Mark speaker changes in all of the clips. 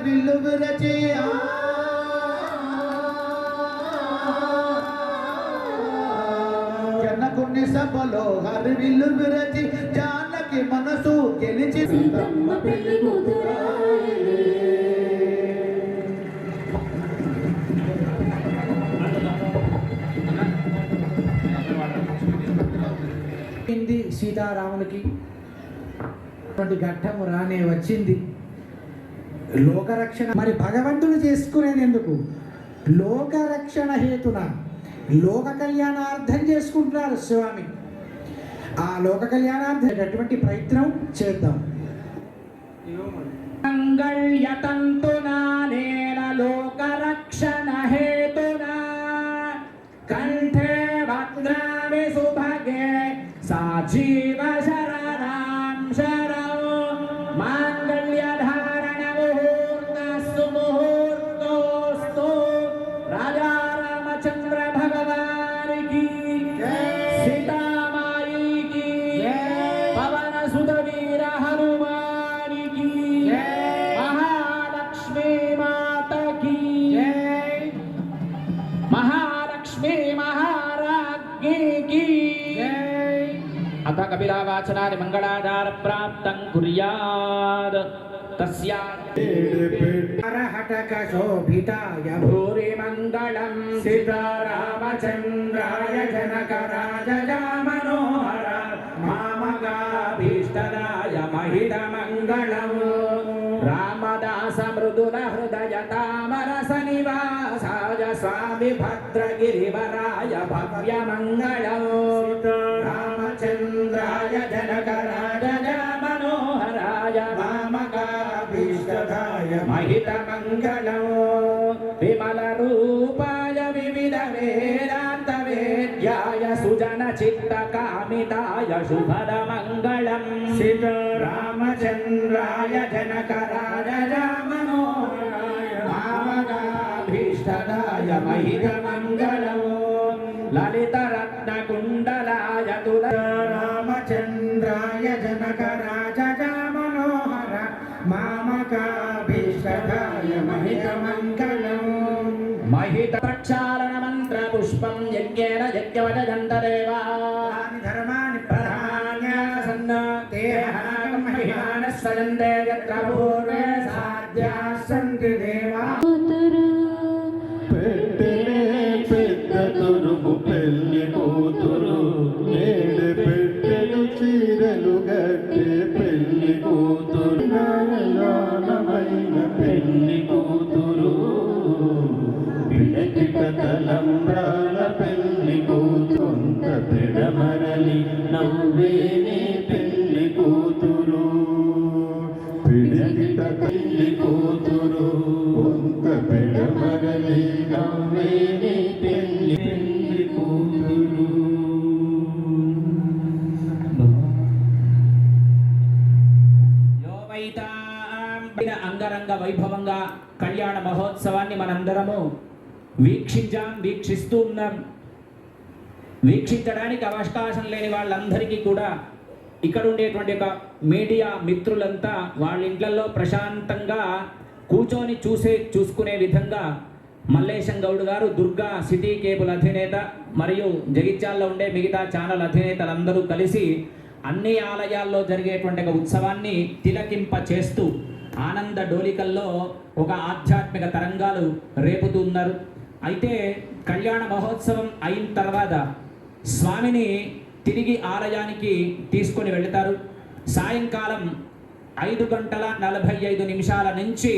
Speaker 1: విల్లు విరచి జనకుని సభలో హరి విల్లు విరచి జానకి మనసు గెలిచి సీతమ్మ పెళ్లి
Speaker 2: సీతారాములకి ఘట్టము రానే వచ్చింది. లోకరక్షణ మరి భగవంతుడు చేసుకునేది ఎందుకు? లోకరక్షణ హేతున లోక కళ్యాణార్థం చేసుకుంటున్నారు స్వామి. ఆ లోక కళ్యాణార్థమైనటువంటి ప్రయత్నం చేద్దాం. మంగళ్యతంతునా నేల లోకరక్షణ హేతునా కంఠే భద్రామి సుభగే సాజీవ శరణాం శరౌ మాంగళ్యధారణ ముహూర్తస్తు ముహూర్తోస్తు రాజా రామచంద్ర భగవానికి సీతామాయి కి పవన సుత వీర హనుమానికి మహాలక్ష్మీ మాతకి మహాలక్ష్మీ మహారాజ్ఞికి అథ కపిలావాచనాది మంగళాధార ప్రాప్తం కుర్యాద్ తస్యాహటక శోభితాయ భూరి మంగళం సీతారామచంద్రాయ జనకరాజయ మనోహర మామగాభీష్టదాయ మహిత మంగళం రామదాస మృదుల హృదయ తామరస నివాసాయ స్వామి భద్రగిరివరాయ భవ్య మంగళం రామచంద్రాయ జనకరాజయ మనోహరాయ మామకాభీష్టదాయ మహిత మంగళం విమల రూపాయ వివిధ వేదాంత వేద్యాయ సుజన చిత్త కామితాయ శుభద మంగళం సీతారామచంద్రాయ జనకరాజయ మనోహరాయ మామకాభీష్టదాయ మహిత మంగళం లలిత రత్న కుండలాయ రామచంద్రాయ జనకరాజయ మనోహర మామకాభీష్టదాయ మహిత మంగళం మహిత ప్రక్షాళన మంత్ర పుష్పం యజ్ఞేన యజ్ఞవజంత దేవాని ధర్మాని ప్రధాన్య సన్నతే మహిమాన సజంతే యత్ర పూర్వే సాధ్యా సంతి దేవా
Speaker 3: పెళ్లి కూతురు నేడు పెట్టెలు చీరలు గట్టే పెళ్లి కూతురు నాయనమైన పెళ్లి కూతురు పిడకిట తలంబ్రాల పెళ్లి కూతుంత పెడమరలి నవ్వేనే పెళ్లి కూతురు పిడకిట పెళ్లి కూతురు కొంత పెడమరలి నవ్వేనే పెళ్లి కూతురు.
Speaker 4: అంగరంగ వైభవంగా కళ్యాణ మహోత్సవాన్ని మనందరము వీక్షిస్తూ ఉన్నాం. వీక్షించడానికి అవకాశం లేని వాళ్ళందరికీ కూడా ఇక్కడ ఉండేటువంటి ఒక మీడియా మిత్రులంతా వాళ్ళ ఇంట్లలో ప్రశాంతంగా కూర్చొని చూసుకునే విధంగా మల్లేశం గౌడ్ గారు దుర్గా సిటీ కేబుల్ అధినేత మరియు జగిత్యాల్లో ఉండే మిగతా ఛానల్ అధినేతలందరూ కలిసి అన్ని ఆలయాల్లో జరిగేటువంటి ఒక ఉత్సవాన్ని తిలకింప చేస్తూ ఆనంద డోలికల్లో ఒక ఆధ్యాత్మిక తరంగాలు రేపుతూ ఉన్నారు. అయితే కళ్యాణ మహోత్సవం అయిన తర్వాత స్వామిని తిరిగి ఆలయానికి తీసుకొని వెళతారు. సాయంకాలం 5:45 నుంచి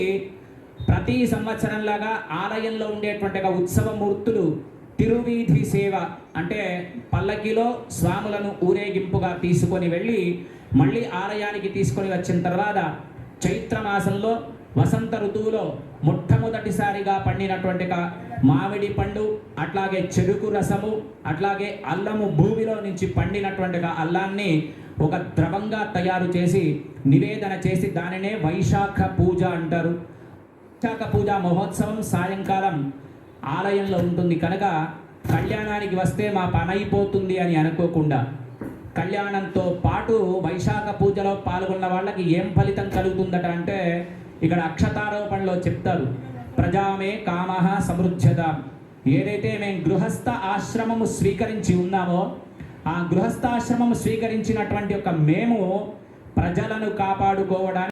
Speaker 4: ప్రతి సంవత్సరంలాగా ఆలయంలో ఉండేటువంటి ఒక ఉత్సవమూర్తులు తిరువీధి సేవ అంటే పల్లకిలో స్వాములను ఊరేగింపుగా తీసుకొని వెళ్ళి మళ్ళీ ఆలయానికి తీసుకొని వచ్చిన తర్వాత చైత్రమాసంలో వసంత ఋతువులో మొట్టమొదటిసారిగా పండినటువంటి మామిడి పండు, అట్లాగే చెరుకు రసము, అట్లాగే అల్లము భూమిలో నుంచి పండినటువంటి అల్లాన్ని ఒక ద్రవంగా తయారు చేసి నివేదన చేసి దానినే వైశాఖ పూజ అంటారు. వైశాఖ పూజ మహోత్సవం సాయంకాలం ఆలయంలో ఉంటుంది కనుక కళ్యాణానికి వస్తే మా పని అయిపోతుంది అని అనుకోకుండా కళ్యాణంతో పాటు వైశాఖ పూజలో పాల్గొన్న వాళ్ళకి ఏం ఫలితం కలుగుతుందట అంటే ఇక్కడ అక్షతారోపణలో చెప్తారు, ప్రజామే కామః సమృద్ధ్యతాం. ఏదైతే మేము గృహస్థ ఆశ్రమము స్వీకరించి ఉన్నామో ఆ గృహస్థాశ్రమము స్వీకరించినటువంటి మేము ప్రజలను కాపాడుకోవడానికి